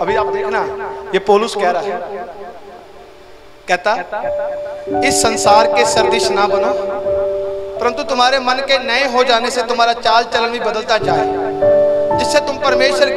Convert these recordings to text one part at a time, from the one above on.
अभी आप देखना, ये पौलुस कह रहा है, कहता इस संसार के सदृश ना बनो, परंतु तुम्हारे मन के नए हो जाने से तुम्हारा चाल चलन भी बदलता जाए, जिससे तुम परमेश्वर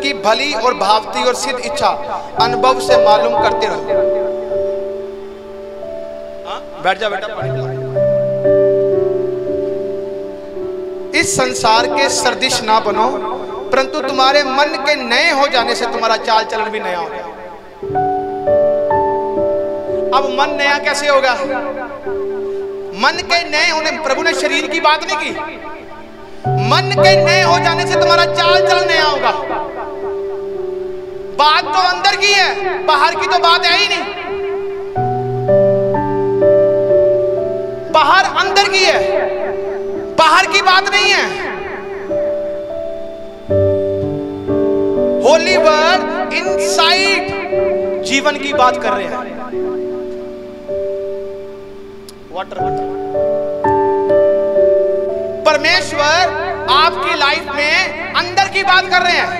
की भली और भावती और सिद्ध इच्छा अनुभव से मालूम करते रहो। बैठ जा बेटा। इस संसार के सदृश ना बनो, परंतु तुम्हारे मन के नए हो जाने से तुम्हारा चाल चलन भी नया होगा। अब मन नया कैसे होगा? मन के नए होने, प्रभु ने शरीर की बात नहीं की, मन के नए हो जाने से तुम्हारा चाल चलन नया होगा। बात तो अंदर की है, बाहर की तो बात है ही नहीं। बाहर अंदर की है, बाहर की बात नहीं है। होली वर्ड इनसाइड जीवन की बात कर रहे हैं। वाटर परमेश्वर आपकी लाइफ में अंदर की बात कर रहे हैं।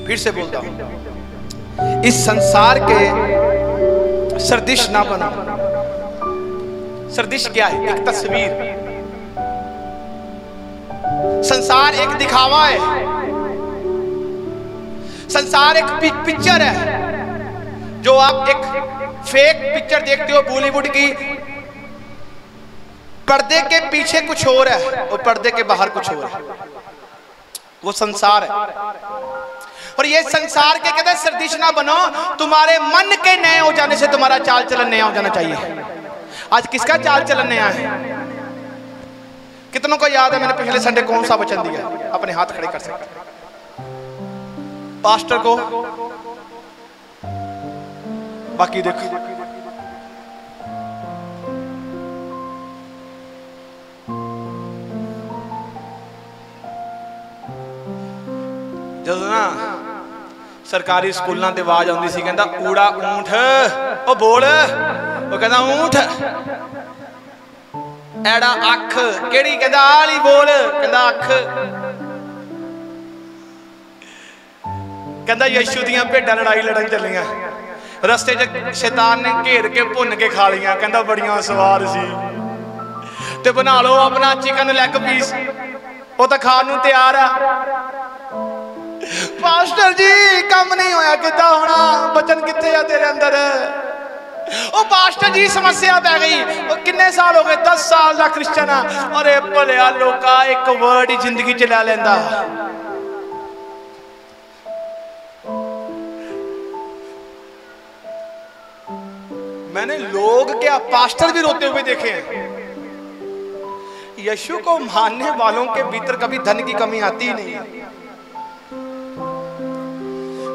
फिर से बोलता हूं, इस संसार के सदृश ना बनो। सदृश क्या है? एक तस्वीर। संसार एक दिखावा है, संसार एक पिक्चर है। जो आप एक फेक पिक्चर देखते हो बॉलीवुड की, पर्दे के पीछे कुछ और है और पर्दे के बाहर कुछ और है, वो संसार है। और ये संसार के कहते हैं सदृश ना बनो, तुम्हारे मन के नए हो जाने से तुम्हारा चाल चलन नया हो जाना चाहिए। आज किसका चाल चलन नया है? कितनों को याद है मैंने पिछले संडे कौन सा वचन दिया? अपने हाथ खड़े कर सकते। पास्टर को, बाकी देखो जब ना सरकारी स्कूलों ते आवाज आती सी, कहता ऊड़ा ऊंठ, ओ बोल, वो कहता ऊंठ। एड़ा अख, केड़ी? कहता आली बोल, कहता अख। कहता यीशु दियां भेडां लड़ाई लड़न चलियां, रस्ते च शैतान ने घेर के भुन के खा लियां, कहता बड़ियां स्वाद सी, ते बना लो अपना चिकन लैग पीस, वो तो खाण नूं तैयार है। पास्टर जी काम नहीं होया, कितना होना, बचन किथे आ तेरे अंदर? ओ पास्टर जी समस्या पै गई, ओ किन्ने साल हो गए? 10 साल का क्रिश्चियन। अरे भलिया लोका, एक वर्ड ही जिंदगी च लै लेंदा। मैंने लोग क्या, पास्टर भी रोते हुए देखे हैं। यीशु को मानने वालों के भीतर कभी धन की कमी आती ही नहीं है।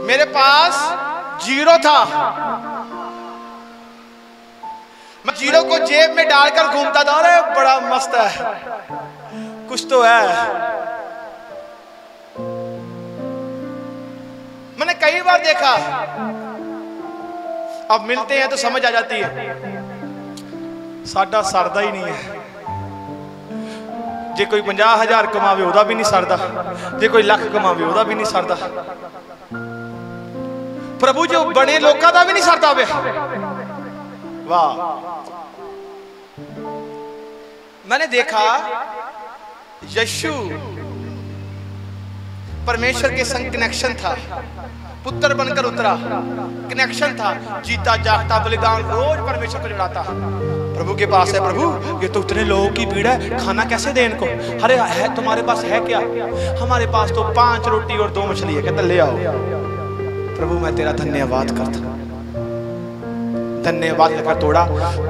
मेरे पास जीरो था, मैं जीरो को जेब में डालकर घूमता था। अरे बड़ा मस्त है, कुछ तो है। मैंने कई बार देखा, अब मिलते हैं तो समझ आ जाती है, साडा सरदा ही नहीं है। जे कोई 50,000 कमावे ओदा भी नहीं सरदा, जे कोई लाख कमावे ओदा भी नहीं सरदा। प्रभु जो बने लोगों का भी नहीं सरदा वे। वाह, मैंने देखा यीशु परमेश्वर के संग कनेक्शन था, पुत्र बनकर उतरा, कनेक्शन था, जीता जागता बलिदान रोज परमेश्वर को चढ़ाता। प्रभु के पास है, प्रभु ये तो इतने लोगों की भीड़ है, खाना कैसे दे इनको? अरे है तुम्हारे पास है क्या? हमारे पास तो 5 रोटी और 2 मछली है। कहता ले आओ। प्रभु मैं तेरा धन्यवाद करता, धन्यवाद लेकर तोड़ा,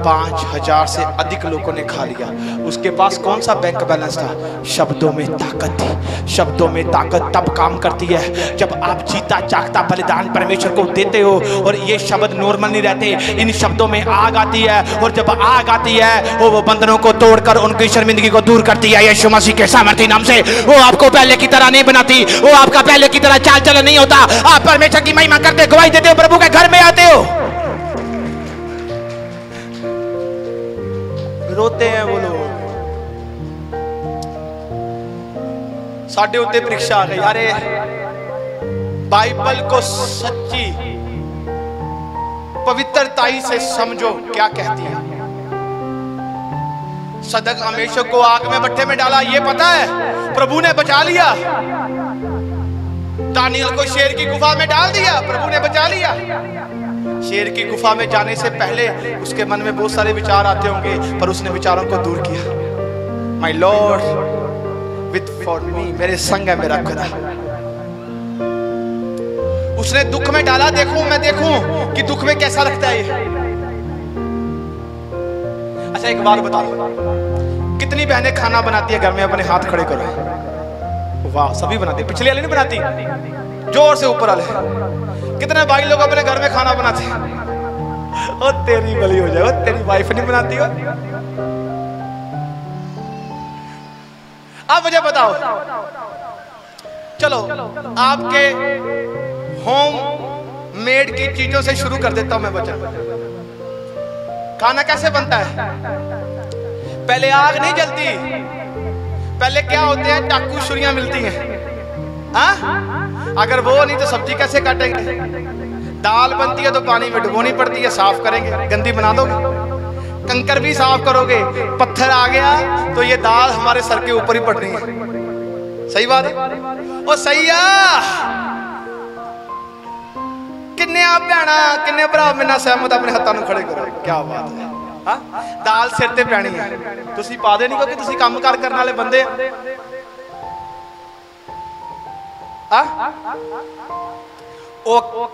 5,000 से अधिक लोगों ने खा लिया। उसके पास कौन सा बैंक बैलेंस था? शब्दों में ताकत थी। शब्दों में ताकत तब काम करती है जब आप जीता जागता बलिदान परमेश्वर को देते हो। और ये शब्द नॉर्मल नहीं रहते, इन शब्दों में आग आती है, और जब आग आती है वो बंधनों को तोड़कर उनकी शर्मिंदगी को दूर करती है। यीशु मसीह के सामर्थ्य नाम से वो आपको पहले की तरह नहीं बनाती, वो आपका पहले की तरह चाल चलन नहीं होता। आप परमेश्वर की महिमा करते, गवाही देते हो, प्रभु के घर में आते हो। रोते हैं वो लोग, साढ़े उत्ते परीक्षा आ गई। अरे बाइबल को सच्ची पवित्रताई से समझो क्या कहती है। सदक अमेशक को आग में भट्ठे में डाला, ये पता है, प्रभु ने बचा लिया। दानियल को शेर की गुफा में डाल दिया, प्रभु ने बचा लिया। शेर की गुफा में जाने से पहले उसके मन में बहुत सारे विचार आते होंगे, पर उसने विचारों को दूर किया। My Lord with for me, मेरे संग है मेरा खुदा। उसने दुख में डाला, देखूं मैं देखूं कि दुख में कैसा लगता है ये। अच्छा एक बार बताओ, कितनी बहनें खाना बनाती है घर में? अपने हाथ खड़े करो। वाह, सभी बनाती है, पिछले वाले नहीं बनाती, जोर से ऊपर वाले। कितने भाई लोग अपने घर में खाना बनाते हैं? ओ तेरी बली हो जाए, तेरी वाइफ नहीं बनाती हो। अब मुझे बताओ, चलो आपके होम मेड की चीजों से शुरू कर देता हूं मैं वचन। खाना कैसे बनता है? पहले आग नहीं जलती, पहले क्या होते हैं, चाकू छुरियां मिलती हैं। अगर वो नहीं तो सब्जी कैसे काटेंगे? दाल बनती है तो पानी में डुबोनी पड़ती है, साफ करेंगे, गंदी बना दोगे। कंकर भी साफ करोगे, पत्थर आ गया तो ये दाल हमारे सर के ऊपर ही पड़नी है। सही बात है? ओ सही है। किन्ने आप भैणा किन्ने भरा मेरे नाल सहमत अपने हाथों को खड़े करो। क्या बात है। हाँ, दाल सिर ते पैनी है, तुसी पा दे नहीं क्योंकि तुसी काम कार करने वाले बंदे।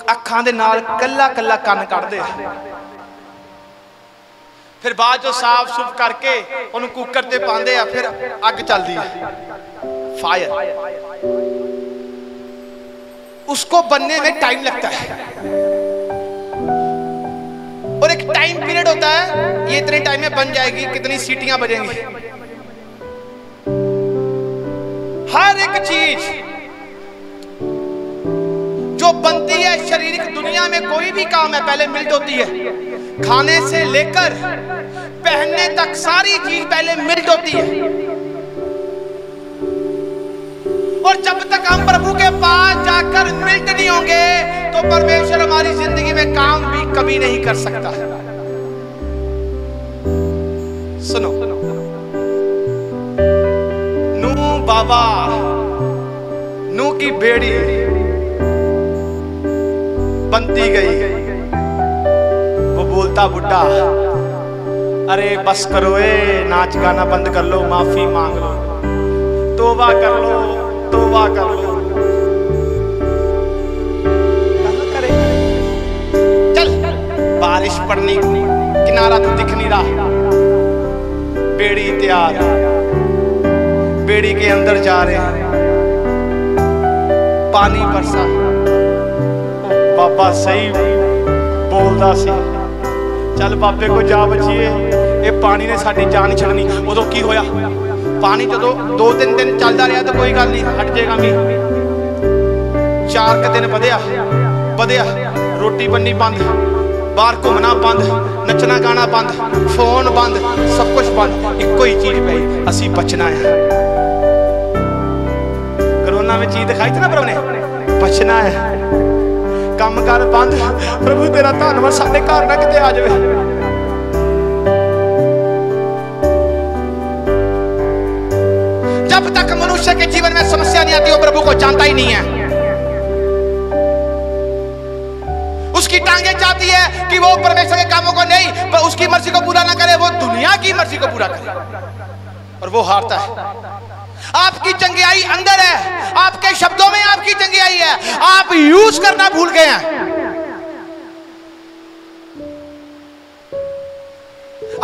अखां दे नाल कल्ला कल्ला कन्न कढ़दे, फिर बाद जो साफ सुफ करके उन्हें कुकर ते पांदे आ, फिर अग चलदी है, फायर। उसको बनने में टाइम लगता है और एक टाइम पीरियड होता है, ये इतने टाइम में बन जाएगी, कितनी सीटियां बजेंगी। हर एक चीज जो बनती है शारीरिक दुनिया में, कोई भी काम है, पहले मिल्ट होती है। खाने से लेकर पहनने तक सारी चीज पहले मिल्ट होती है। और जब तक हम प्रभु के पास जाकर मिल्ट नहीं होंगे तो परमेश्वर हमारी जिंदगी में काम भी कभी नहीं कर सकता। सुनो, नूह बाबा, नूह की बेड़ी बनती गई, वो बोलता बुड्ढा, अरे बस करो, नाच गाना बंद कर लो, माफी मांग लो, तौबा कर लो, तौबा कर लो। करे चल, बारिश पड़नी, किनारा तो दिख नहीं रहा, बेड़ी तैयार, बेड़ी के अंदर जा रहे हैं, पानी बरसा। बाबा सही बोलता सी, चल बाबे को जा बचिए, ये पानी ने साडी जान छड़नी। उदों की होया, पानी जो 2-3 दिन चलता रहा तो कोई गल नहीं, हट जाएगा मी। 4 दिन बधिया बधिया, रोटी बननी बंद, बाहर घूमना बंद, नचना गाना बंद, फोन बंद, सब कुछ बंद। इको ही चीज पई, असी बचना है। कोरोना में चीज दिखाई थी ना प्रभु ने, बचना है। काम कर बंद, प्रभु तेरा धन्यवाद, साडे घर ना किते आ जाए। जब तक मनुष्य के जीवन में समस्या नहीं आती वो प्रभु को जानता ही नहीं है। उसकी टांगे चाहती है कि वो परमेश्वर के कामों को नहीं, पर उसकी मर्जी को पूरा ना करे, वो दुनिया की मर्जी को पूरा करे और वो हारता है। आपकी जंगियाई अंदर है, आपके शब्दों में आपकी जंगियाई है, आप यूज करना भूल गए हैं।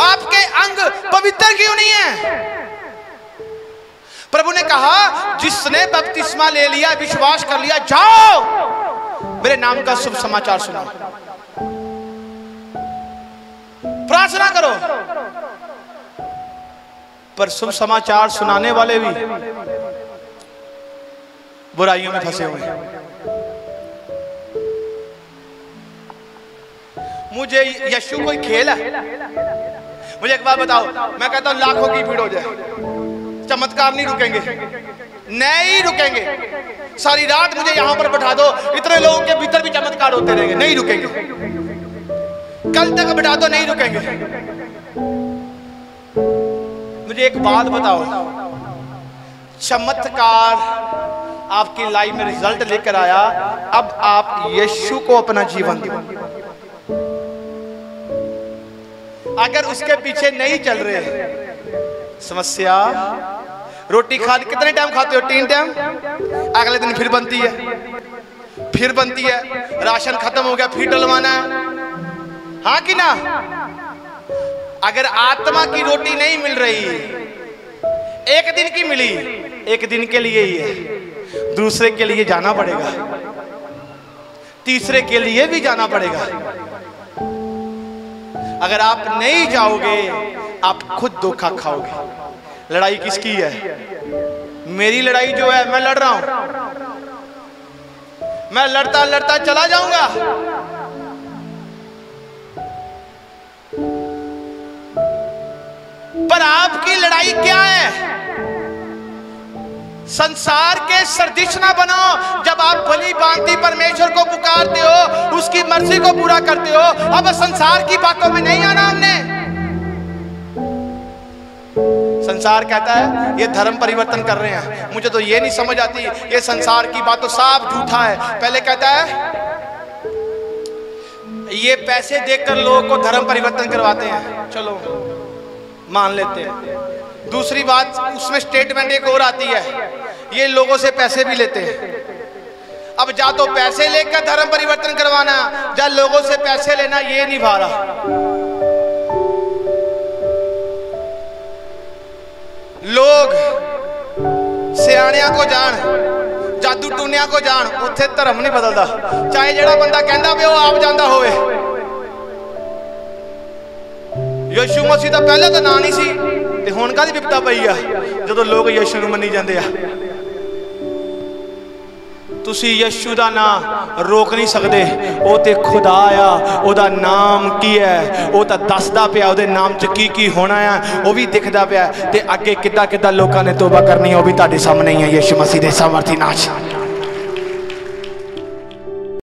आपके अंग पवित्र क्यों नहीं है? प्रभु ने कहा, जिसने बपतिस्मा ले लिया, विश्वास कर लिया, जाओ मेरे नाम का शुभ समाचार सुनाओ, प्रार्थना करो। पर शुभ समाचार सुनाने वाले भी बुराइयों में फंसे हुए हैं। मुझे यीशु कोई खेल है? मुझे एक बात बताओ, मैं कहता हूं लाखों की भीड़ हो जाए, चमत्कार नहीं रुकेंगे। नहीं रुकेंगे। सारी रात मुझे यहां पर बैठा दो, इतने लोगों के भीतर भी चमत्कार होते रहेंगे, नहीं रुकेंगे। कल तक बैठा दो, नहीं रुकेंगे। मुझे एक बात बताओ, चमत्कार आपकी लाइफ में रिजल्ट लेकर आया, अब आप यीशु को अपना जीवन दो। अगर उसके पीछे नहीं चल रहे, समस्या। रोटी खा कितने टाइम खाते हो? 3 टाइम। अगले दिन फिर बनती है, फिर बनती है। राशन खत्म हो गया, फिर डलवाना है, हाँ कि ना? अगर आत्मा की रोटी नहीं मिल रही, एक दिन की मिली, एक दिन के लिए ही है, दूसरे के लिए जाना पड़ेगा, तीसरे के लिए भी जाना पड़ेगा। अगर आप नहीं जाओगे, आप खुद धोखा खाओगे। लड़ाई किसकी है? मेरी लड़ाई जो है, मैं लड़ रहा हूं, मैं लड़ता लड़ता चला जाऊंगा। पर आपकी लड़ाई क्या है? संसार के सदृश ना बनो। जब आप भली भांति परमेश्वर को पुकारते हो, उसकी मर्जी को पूरा करते हो, अब संसार की बातों में नहीं आना हमने। संसार कहता है ये धर्म परिवर्तन कर रहे हैं, मुझे तो ये नहीं समझ आती, ये संसार की बात तो साफ झूठा है। पहले कहता है ये पैसे देकर लोगों को धर्म परिवर्तन करवाते हैं, चलो मान लेते हैं। दूसरी बात, उसमें स्टेटमेंट एक और आती है, ये लोगों से पैसे भी लेते हैं। अब जा तो पैसे लेकर धर्म परिवर्तन करवाना, जा लोगों से पैसे लेना, ये नहीं भा रहा। लोग सियाणियां को जान, जादू टूनिया को जान, उत्थे धर्म नहीं बदलता, चाहे जेड़ा बंदा कहता भी वो आप जाता होवे। यीशु मसीह दा पहले तो ना नहीं सी, ते हुण काहदी विपता पई आ जदों लोग यीशु नूं मन्नी जांदे आ। तुसी यीशु दा नाम रोक नहीं सकदे, ओ ते खुदा आ, ओदा नाम की है, ओ तां दसदा पिया ओदे नाम च की होना है, ओ भी दिखदा पिया, ते अगे किद्दां किद्दां लोकां ने तौबा करनी है, ओ भी तुहाडे सामने ही है। यीशु मसीह दे सामर्थी नाम च।